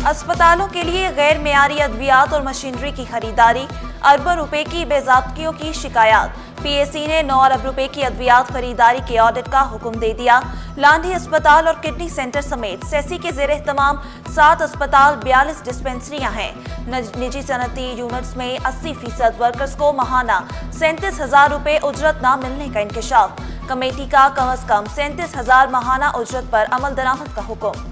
अस्पतालों के लिए गैर मेयारी अद्वियात और मशीनरी की खरीदारी, अरबों रुपए की बेज़ाब्तियों की शिकायत। पीएससी ने 9 अरब रुपए की अद्वियात खरीदारी के ऑडिट का हुक्म दे दिया। लांढी अस्पताल और किडनी सेंटर समेत सेसी के जेर तमाम 7 अस्पताल 42 डिस्पेंसरियां हैं। निजी सनती यूनिट्स में 80% वर्कर्स को माहाना 37,000 रुपए उजरत न मिलने का इंकशाफ। कमेटी का कम अज कम 37,000 माहाना उजरत पर अमल दरामद का हुक्म।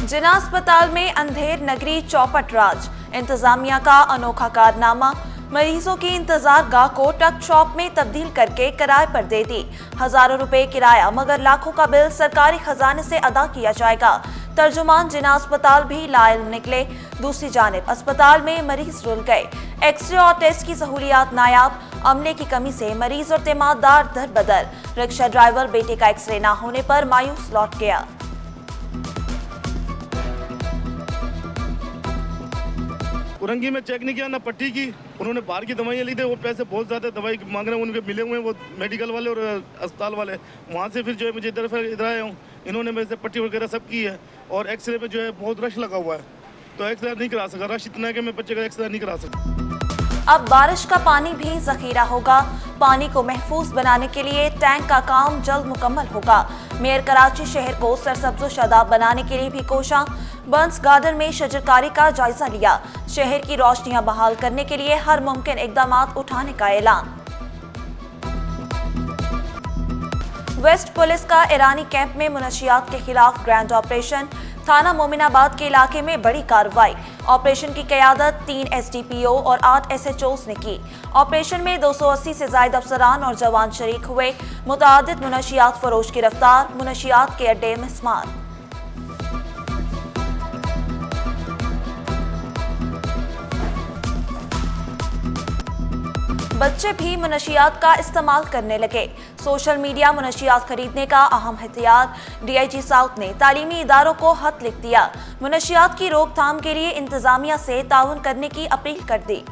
जिना अस्पताल में अंधेर नगरी चौपट राज, इंतजामिया का अनोखा कारनामा। मरीजों की इंतजार गाह को टक शॉप में तब्दील करके किराए पर दे दी। हजारों रुपए किराया मगर लाखों का बिल सरकारी खजाने से अदा किया जाएगा। तर्जुमान जिना अस्पताल भी लाइल निकले। दूसरी जानिब अस्पताल में मरीज रुल गए। एक्सरे और टेस्ट की सहूलियात नायाब। अमले की कमी से मरीज और तीमारदार दर बदर। रिक्शा ड्राइवर बेटे का एक्सरे न होने पर मायूस लौट गया। कुरंगी में चेक नहीं किया ना पट्टी की, उन्होंने बाहर की दवाइयाँ ली थी, वो पैसे बहुत ज़्यादा दवाई मांग रहे हैं, उनके मिले हुए हैं वो मेडिकल वाले और अस्पताल वाले। वहाँ से फिर जो है मुझे इधर आया हूँ, इन्होंने मेरे से पट्टी वगैरह सब की है और एक्सरे पे जो है बहुत रश लगा हुआ है, तो एक्सरे नहीं करा सका। रश इतना है कि मैं बच्चे का एक्सरे नहीं करा सका। अब बारिश का पानी भी जखीरा होगा। पानी को महफूज बनाने के लिए टैंक का काम जल्द मुकम्मल होगा। मेयर कराची शहर को सरसब्ज व शादाब बनाने के लिए भी कोशा। बर्न्स गार्डन में शजरकारी का जायजा लिया। शहर की रोशनियां बहाल करने के लिए हर मुमकिन इकदाम उठाने का ऐलान। वेस्ट पुलिस का ईरानी कैंप में मुनशियात के खिलाफ ग्रैंड ऑपरेशन। थाना मोमिनाबाद के इलाके में बड़ी कार्रवाई। ऑपरेशन की क़यादत 3 एसडीपीओ और 8 एसएचओस ने की। ऑपरेशन में 280 से ज्यादा अफसरान और जवान शरीक हुए। मुतादिद मुनशियात फरोश गिरफ्तार। मुनशियात के अड्डे मिस्मार। बच्चे भी मुनशियात का इस्तेमाल करने लगे। सोशल मीडिया मुनशियात खरीदने का अहम हथियार। डीआईजी साउथ ने तालीमी इदारों को खत लिख दिया। मुनशियात की रोकथाम के लिए इंतजामिया से ताउन करने की अपील कर दी।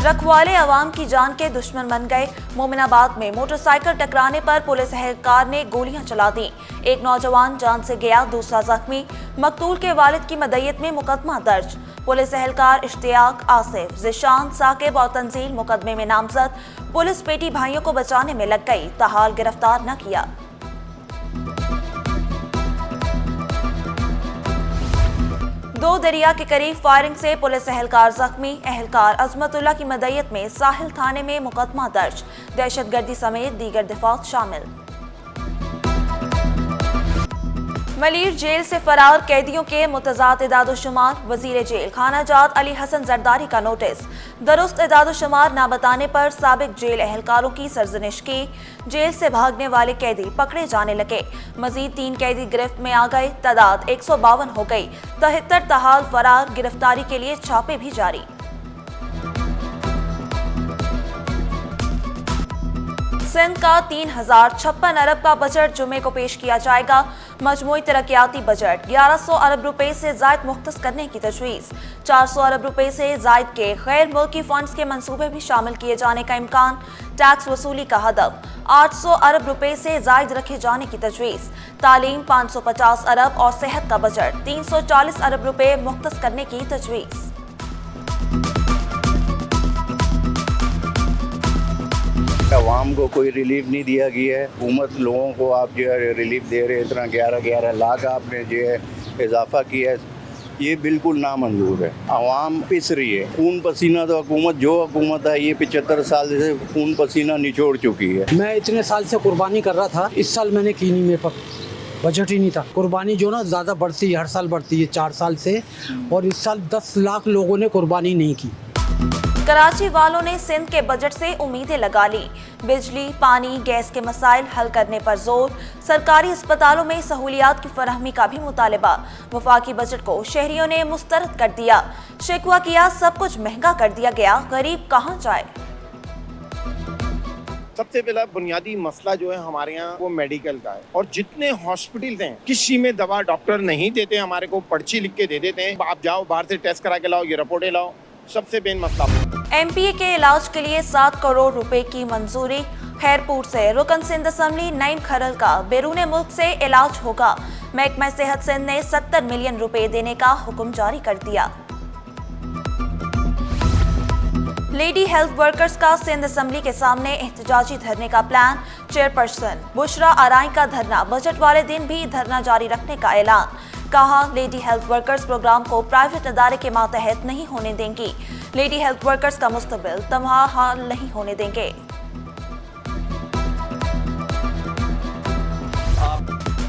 रखवाले अवाम की जान के दुश्मन बन गए। मोमिनाबाद में मोटरसाइकिल टकराने पर पुलिस एहलकार ने गोलियां चला दी। एक नौजवान जान से गया, दूसरा जख्मी। मकतूल के वालिद की मदय्यत में मुकदमा दर्ज। पुलिस एहलकार इश्तियाक, आसिफ, जिशान, साकिब और तंजील मुकदमे में नामजद। पुलिस बेटी भाइयों को बचाने में लग गई, ताहाल गिरफ्तार न किया। दो दरिया के करीब फायरिंग से पुलिस एहलकार जख्मी। एहलकार अजमतुल्ला की मदय्यत में साहिल थाने में मुकदमा दर्ज। दहशतगर्दी समेत दीगर दिफात शामिल। मलीर जेल से फरार कैदियों के मुतज़ाद इदाद-ओ-शुमार। वजीर जेल खाना जात अली हसन जरदारी का नोटिस। दुरुस्त इदाद-ओ-शुमार न बताने पर साबिक जेल एहलकारों की सरजनिश की। जेल से भागने वाले कैदी पकड़े जाने लगे। मजीद 3 कैदी गिरफ्त में आ गए। तादाद 152 हो गई। 73 तहाल फरार। गिरफ्तारी के लिए छापे भी जारी। सिंध का 3056 अरब का बजट जुमे को पेश किया जाएगा। मजमूई तरक्याती बजट 1100 अरब रुपए से जायद मुख्तस करने की तजवीज़। 400 अरब रुपए से जायद के गैर मुल्की फंड्स के मंसूबे भी शामिल किए जाने का इम्कान। टैक्स वसूली का हदफ 800 अरब रुपए से जायद रखे जाने की तजवीज़। तालीम 550 अरब और सेहत का बजट 340 अरब रुपए मुख्तस करने की तजवीज़। अवाम को कोई रिलीफ नहीं दिया गया है। हुकूमत लोगों को आप जो है रिलीफ दे रहे हैं, इतना 11 लाख आपने जो है इजाफा किया है, ये बिल्कुल नामंजूर है। अवाम पिस रही है, खून पसीना तो हुकूमत है ये 75 साल से खून पसीना निचोड़ चुकी है। मैं इतने साल से कुर्बानी कर रहा था, इस साल मैंने की नहीं, मेरे पास बजट ही नहीं था। कुर्बानी जो ना ज़्यादा बढ़ती है, हर साल बढ़ती है 4 साल से, और इस साल 10 लाख लोगों ने कुर्बानी नहीं की। कराची वालों ने सिंध के बजट से उम्मीदें लगा ली। बिजली, पानी, गैस के मसाइल हल करने पर जोर। सरकारी अस्पतालों में सहूलियात की फराहमी का भी मुतालबा। वफाकी बजट को शहरियों ने मुस्तरद कर दिया। शिकवा किया, सब कुछ महंगा कर दिया गया, गरीब कहाँ जाए। सबसे पहला बुनियादी मसला जो है हमारे यहाँ वो मेडिकल का है, और जितने हॉस्पिटल हैं किसी में दवा डॉक्टर नहीं देते, हमारे को पर्ची लिख के दे देते हैं, आप जाओ बाहर से टेस्ट करा के लाओ, ये रिपोर्टें लाओ। सबसे मेन मसला। एमपीए के इलाज के लिए 7 करोड़ रुपए की मंजूरी। खैरपुर से रुकन सिंध असम्बली नईम खरल का बैरून मुल्क से इलाज होगा। महकमा सेहत सिंध ने 70 मिलियन रुपए देने का हुक्म जारी कर दिया। लेडी हेल्थ वर्कर्स का सिंध असम्बली के सामने एहतजाजी धरने का प्लान। चेयरपर्सन बुशरा आराई का धरना। बजट वाले दिन भी धरना जारी रखने का ऐलान। कहा, लेडी हेल्थ वर्कर्स प्रोग्राम को प्राइवेट अदारे के मातहत नहीं होने देंगी। लेडी हेल्थ वर्कर्स का मुस्तबिल तबाह नहीं होने देंगे।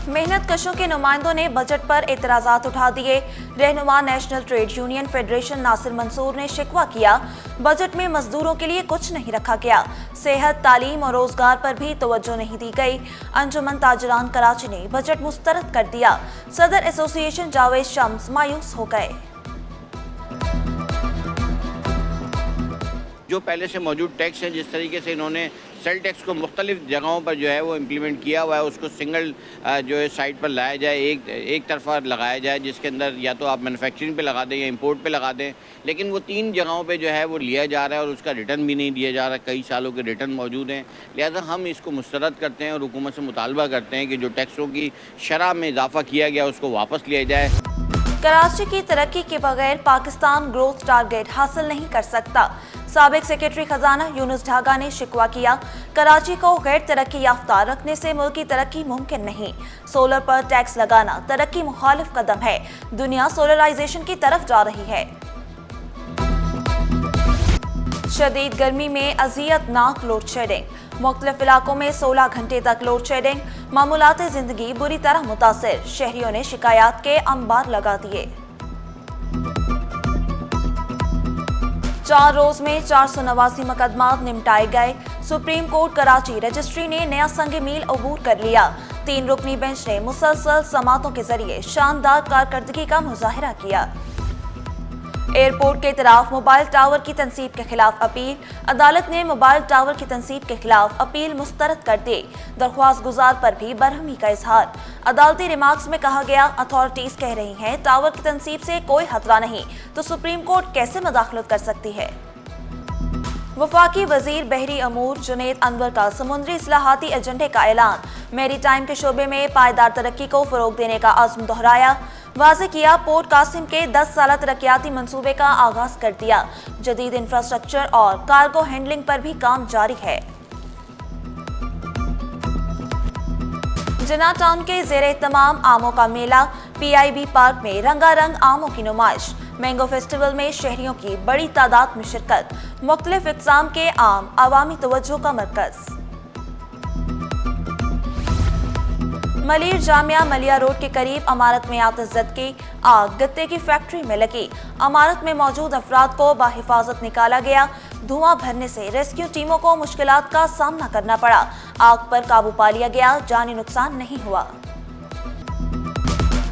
मेहनत कशों के नुमाइंदों ने बजट पर एतराजात उठा दिए। रहनुमा national trade union federation Nasir Mansoor ने शिकवा किया, बजट में मजदूरों के लिए कुछ नहीं रखा गया। सेहत, तालीम और रोजगार पर भी तवज्जो नहीं दी गई। अंजुमन ताजरान कराची ने बजट मुस्तरद कर दिया। सदर एसोसिएशन जावेद शम्स मायूस हो गए। जो पहले से मौजूद टैक्स है, जिस तरीके से इन्होंने सेल टैक्स को मुख्तलिफ जगहों पर जो है वो इम्प्लीमेंट किया हुआ है, उसको सिंगल जो है साइड पर लाया जाए, एक तरफा लगाया जाए, जिसके अंदर या तो आप मैन्युफैक्चरिंग पे लगा दें या इंपोर्ट पे लगा दें। लेकिन वो 3 जगहों पे जो है वो लिया जा रहा है और उसका रिटर्न भी नहीं दिया जा रहा। कई सालों के रिटर्न मौजूद हैं। लिहाजा हम इसको मुस्तरद करते हैं और हुकूमत से मुतालबा करते हैं कि जो टैक्सों की शरह में इजाफा किया गया उसको वापस लिया जाए। कराची की तरक्की के बगैर पाकिस्तान ग्रोथ टारगेट हासिल नहीं कर सकता। साबिक सेक्रेटरी खजाना यूनुस ढागा ने शिकवा किया, कराची को गैर तरक्की याफ्ता रखने से मुल्क की तरक्की मुमकिन नहीं। सोलर पर टैक्स लगाना तरक्की मुखालिफ कदम है। दुनिया सोलराइजेशन की तरफ जा रही है। शदीद गर्मी में अजियतनाक लोड शेडिंग। मुख्तलिफ इलाकों में 16 घंटे तक लोड शेडिंग। मामूलात जिंदगी बुरी तरह मुतासिर। शहरियों ने शिकायत के अंबार लगा दिए। 4 रोज में 489 मुकदमात निपटाए गए। सुप्रीम कोर्ट कराची रजिस्ट्री ने नया संग मील अबूर कर लिया। 3 रुकनी बेंच ने मुसलसल समातों के जरिए शानदार कारकर्दगी का मुजाहिरा किया। एयरपोर्ट के तरफ मोबाइल टावर की तनसीब के खिलाफ अपील। अदालत ने मोबाइल टावर की तनसीब के खिलाफ अपील मुस्तरद कर दी। दरख्वास्त गुजार पर भी बरहमी का इजहार। अदालती रिमार्क्स में कहा गया, अथॉरिटीज कह रही हैं टावर की तनसीब से कोई खतरा नहीं, तो सुप्रीम कोर्ट कैसे मुदाखलत कर सकती है। वफाकी वजीर बहरी अमूर जुनेद अनवर का समुद्री इस्लाहाती एजेंडे का ऐलान। मैरी टाइम के शोबे में पायदार तरक्की को फरोग देने का आज़म दोहराया। वाज़े किया, पोर्ट कासिम के 10 साला तरक्याती मंसूबे का आगाज कर दिया। जदीद इंफ्रास्ट्रक्चर और कार्गो हैंडलिंग पर भी काम जारी है। जिना टाउन के ज़ेरे तमाम आमों का मेला। PIB पार्क में रंगारंग आमों की नुमाइश। मैंगो फेस्टिवल में शहरियों की बड़ी तादाद में शिरकत। मुख्तलिफ इक़साम के आम अवामी तवज्जो का मरकज। मलिर जामिया मलिया रोड के करीब अमारत में आतिशज़द की आग। गत्ते की फैक्ट्री में लगी। अमारत में मौजूद अफराद को बाहिफाजत निकाला गया। धुआं भरने से रेस्क्यू टीमों को मुश्किलात का सामना करना पड़ा। आग पर काबू पा लिया गया, जानी नुकसान नहीं हुआ।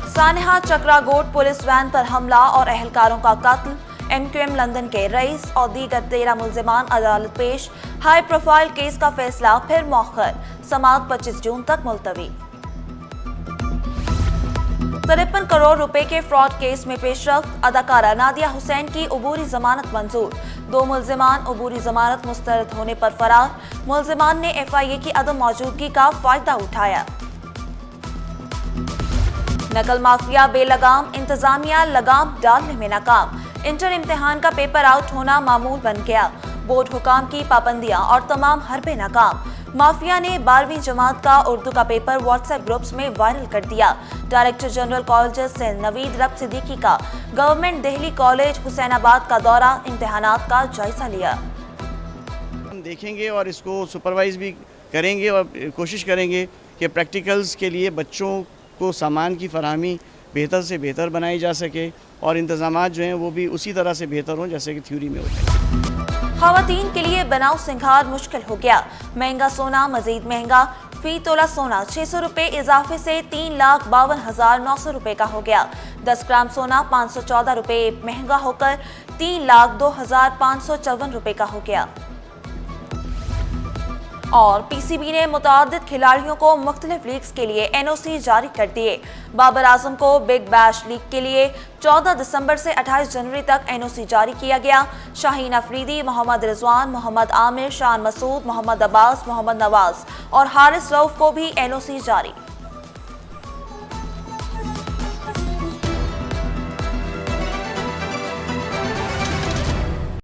सानेहा चक्रागोट पुलिस वैन पर हमला और अहलकारों का कत्ल। MQM लंदन के रईस और दीगर 13 मुल्जिमान अदालत पेश। हाई प्रोफाइल केस का फैसला फिर मौखर। समाअत 25 जून तक मुलतवी। 53 करोड़ रुपए के फ्रॉड केस में पेशरफ्त। अदाकारा नादिया हुसैन की अबूरी जमानत मंजूर। 2 मुल्जिमान अबूरी जमानत मुस्तरद होने पर फरार। मुल्जिमान ने FIA की अदम मौजूदगी का फायदा उठाया। नकल माफिया बेलगाम। इंतजामिया लगाम डालने में नाकाम। इंटर इम्तिहान का पेपर आउट होना मामूल बन गया। बोर्ड हुकाम की पाबंदियां और तमाम हरबे नाकाम। माफिया ने 12वीं जमात का उर्दू का पेपर व्हाट्सएप ग्रुप्स में वायरल कर दिया। Director general college Sindh Naveed Rab Siddiqui का गवर्नमेंट दिल्ली कॉलेज हुसैनाबाद का दौरा। इम्तिहानात का जायजा लिया। हम देखेंगे और इसको सुपरवाइज भी करेंगे और कोशिश करेंगे कि प्रैक्टिकल्स के लिए बच्चों को सामान की फराहमी बेहतर से बेहतर बनाई जा सके और इंतजामात जो हैं वो भी उसी तरह से बेहतर हों जैसे कि थ्योरी में होते हैं। खवातीन के लिए बनाव सिंगार मुश्किल हो गया। महंगा सोना मजीद महंगा। फी तोला सोना 600 रुपए इजाफे से 3,52,900 रुपए का हो गया। 10 ग्राम सोना 514 रुपए महंगा होकर 3,02,554 रुपए का हो गया। और पीसीबी ने मुतादिद खिलाड़ियों को मुख्तलिफ लीग्स के लिए एनओसी जारी कर दिए। बाबर आजम को बिग बैश लीग के लिए 14 दिसंबर से 28 जनवरी तक एनओसी जारी किया गया। शाहीन अफरीदी, मोहम्मद रिजवान, मोहम्मद आमिर, शान मसूद, मोहम्मद अब्बास, मोहम्मद नवाज और हारिस रऊफ को भी एनओसी जारी।